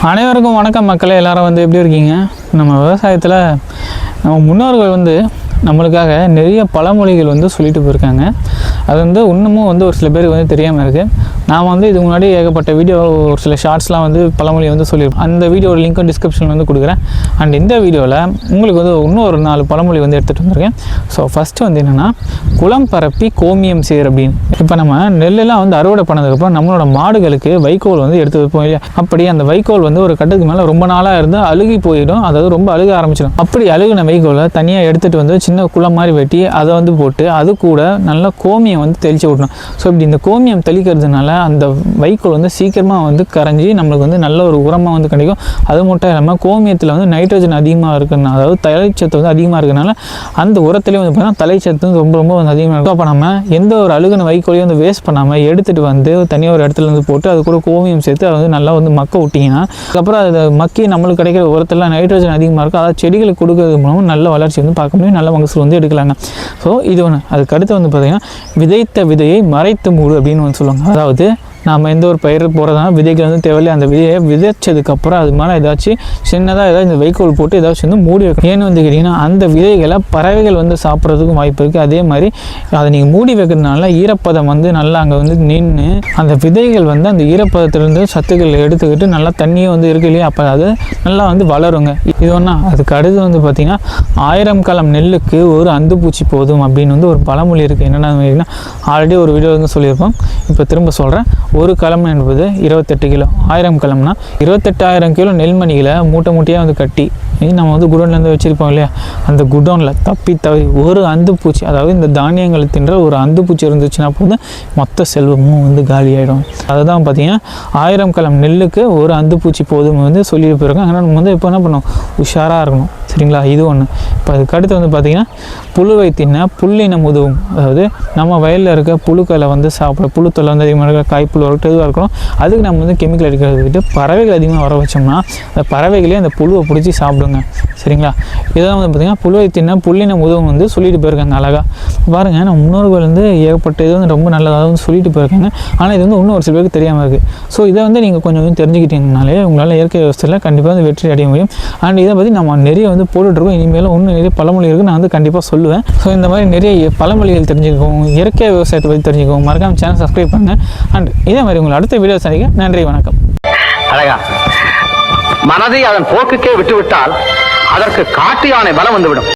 அனைவருக்கும் வணக்கம் மக்களே, எல்லாரும் வந்து எப்படி இருக்கீங்க? நம்ம விவசாயத்தில் நம்ம முன்னோர்கள் வந்து நம்மளுக்காக நிறைய பழமொழிகள் வந்து சொல்லிட்டு போயிருக்காங்க. அது வந்து இன்னமும் வந்து ஒரு சில பேருக்கு வந்து தெரியாமல் இருக்குது. நான் வந்து இதுக்கு முன்னாடி ஏகப்பட்ட வீடியோ, ஒரு சில ஷார்ட்ஸ்லாம் வந்து பழமொழி வந்து சொல்லியிருப்பேன். அந்த வீடியோட லிங்க்கும் டிஸ்கிரிப்ஷனில் வந்து கொடுக்குறேன். அண்ட் இந்த வீடியோவில் உங்களுக்கு வந்து இன்னும் ஒரு 4 பழமொழி வந்து எடுத்துகிட்டு வந்திருக்கேன். ஸோ ஃபஸ்ட்டு வந்து என்னென்னா, குளம் பரப்பி கோமியம் சேர் அப்படின்னு. இப்போ நம்ம நெல்லெல்லாம் வந்து அறுவடை பண்ணதுக்கப்புறம் நம்மளோட மாடுகளுக்கு வைக்கோல் வந்து எடுத்து வைப்போம் இல்லையா? அப்படி அந்த வைக்கோல் வந்து ஒரு கட்டத்துக்கு மேலே ரொம்ப நாளாக இருந்து அழுகி போயிடும். அதாவது ரொம்ப அழுக ஆரம்பிச்சிடும். அப்படி அழுகின வைக்கோலை தனியாக எடுத்துகிட்டு வந்து சின்ன குளம் மாதிரி வெட்டி அதை வந்து போட்டு அது கூட நல்லா கோமியம் வந்து தெளித்து விடணும். ஸோ இப்படி இந்த கோமியம் தெளிக்கிறதுனால அந்த வைக்கோல் வந்து சீக்கிரமாக வந்து கரைஞ்சி நம்மளுக்கு வந்து நல்ல ஒரு உரமாக வந்து கிடைக்கும். அது மட்டும் இல்லாமல் கோமியத்தில் வந்து நைட்ரஜன் அதிகமாக இருக்குன்னா, அதாவது தலைச்சத்து வந்து அதிகமாக இருக்கிறனால அந்த உரத்துலேயும் வந்து பார்த்தீங்கன்னா தலைச்சத்து வந்து ரொம்ப வந்து அதிகமாக இருக்கும். அப்போ நம்ம எந்த ஒரு அழுகின வைக்கோலையும் வந்து வேஸ்ட் பண்ணாமல் எடுத்துகிட்டு வந்து தனியாக ஒரு இடத்துல வந்து போட்டு அது கூட கோமியம் சேர்த்து அதை வந்து நல்லா வந்து மக்க விட்டிங்கன்னா, அதுக்கப்புறம் அது மக்கி நம்மளுக்கு கிடைக்கிற உரத்தில் நைட்ரஜன் அதிகமாக இருக்கும். அதாவது செடிகளுக்கு கொடுக்கறது மூலமாக நல்ல வளர்ச்சி வந்து பார்க்க முடியும், நல்ல மகசூல் வந்து எடுக்கலாங்க. ஸோ இது ஒன்று. அதுக்கடுத்து வந்து பார்த்திங்கன்னா, விதைத்த விதையை மறைத்து மூடு அப்படின்னு வந்து சொல்லுவாங்க. அதாவது நாம் எந்த ஒரு பயிர் போகிறதுனா விதைகள் வந்து தேவையில்லை. அந்த விதையை விதைச்சதுக்கப்புறம் அது மேலே ஏதாச்சும் சின்னதாக ஏதாவது இந்த வைக்கோல் போட்டு ஏதாச்சும் வந்து மூடி வைக்கணும். ஏன்னு வந்து கேட்டிங்கன்னா, அந்த விதைகளை பறவைகள் வந்து சாப்பிட்றதுக்கும் வாய்ப்பு இருக்குது. அதே மாதிரி அதை நீங்கள் மூடி வைக்கிறதுனால ஈரப்பதம் வந்து நல்லா அங்கே வந்து நின்று அந்த விதைகள் வந்து அந்த ஈரப்பதத்திலேருந்து சத்துக்கள் எடுத்துக்கிட்டு நல்லா தண்ணியும் வந்து இருக்கு இல்லையா? அப்போ அது நல்லா வந்து வளருங்க. இது ஒன்றா. அதுக்கு அடுத்து வந்து பார்த்திங்கன்னா, 1000 கலம் நெல்லுக்கு ஒரு அந்துப்பூச்சி போதும் அப்படின்னு வந்து ஒரு பழமொழி இருக்குது. என்னென்னா, ஆல்ரெடி ஒரு வீடியோ வந்து சொல்லியிருப்போம். இப்போ திரும்ப சொல்கிறேன். ஒரு களம் என்பது 28 கிலோ. 1000 கலம்னா 28,000 கிலோ நெல்மணிகளை மூட்டையாக வந்து கட்டி நம்ம வந்து குடோன்லேருந்து வச்சுருப்போம் இல்லையா? அந்த குடோனில் தவறி ஒரு அந்துப்பூச்சி, அதாவது இந்த தானியங்களை தின்ற ஒரு அந்துப்பூச்சி இருந்துச்சுன்னா போதும் மொத்த செல்வமும் வந்து காலியாகிடும். அதுதான் பார்த்தீங்கன்னா 1000 கலம் நெல்லுக்கு ஒரு அந்துப்பூச்சி போதும் வந்து சொல்லிட்டு போயிருக்கோம். ஆனால் நம்ம வந்து இப்போ என்ன பண்ணோம், உஷாராக இருக்கணும். சரிங்களா? இது ஒன்று. இப்போ அதுக்கடுத்து வந்து பார்த்திங்கன்னா, புழுவை தின்ன புல்லினம் உதவும். அதாவது நம்ம வயலில் இருக்க புழுக்களை வந்து சாப்பிட, புழுத்தொல்லை வந்து அதிகமாக இருக்க, காய்ப்புழு வரட்டும் எதுவாக இருக்கணும், அதுக்கு நம்ம வந்து கெமிக்கல் அடிக்கிறது விட்டு பறவைகள் அதிகமாக வர வச்சோம்னா அந்த பறவைகளே அந்த புழுவை பிடிச்சி சாப்பிடுங்க. சரிங்களா? இதெல்லாம் வந்து பார்த்திங்கன்னா புழுவை தின்ன புல்லினம் உதவும் வந்து சொல்லிட்டு போயிருக்காங்க. அழகாக பாருங்கள், நம்ம முன்னோர்கள் வந்து ஏகப்பட்ட இது வந்து ரொம்ப நல்லதாக வந்து சொல்லிட்டு போயிருக்காங்க. ஆனால் இது வந்து இன்னும் ஒரு சில பேருக்கு தெரியாமல் இருக்குது. ஸோ இதை வந்து நீங்கள் கொஞ்சம் தெரிஞ்சுக்கிட்டீங்கனாலே உங்களால் இயற்கை விவசாயத்தில் கண்டிப்பாக வந்து வெற்றி அடைய முடியும். அண்ட் இதை பற்றி நம்ம நிறைய வந்து போட்டுட்ருக்கோம். இனிமேலும் இன்னும் நிறைய பழமொழி இருக்குது, நான் வந்து கண்டிப்பாக சொல்லுவேன். ஸோ இந்த மாதிரி நிறைய பழமொழிகள் தெரிஞ்சுக்கோங்க, இயற்கை விவசாயத்தை பற்றி தெரிஞ்சுக்கோங்க. மறக்காம சேனல் சப்ஸ்கிரைப் பண்ணுங்கள். அண்ட் இதே மாதிரி உங்களை அடுத்த வீடியோ சந்திக்க நன்றி, வணக்கம். அழகா மனதை அதன் போக்குக்கே விட்டுவிட்டால் அதற்கு காட்டு யானை பலம் வந்துவிடும்.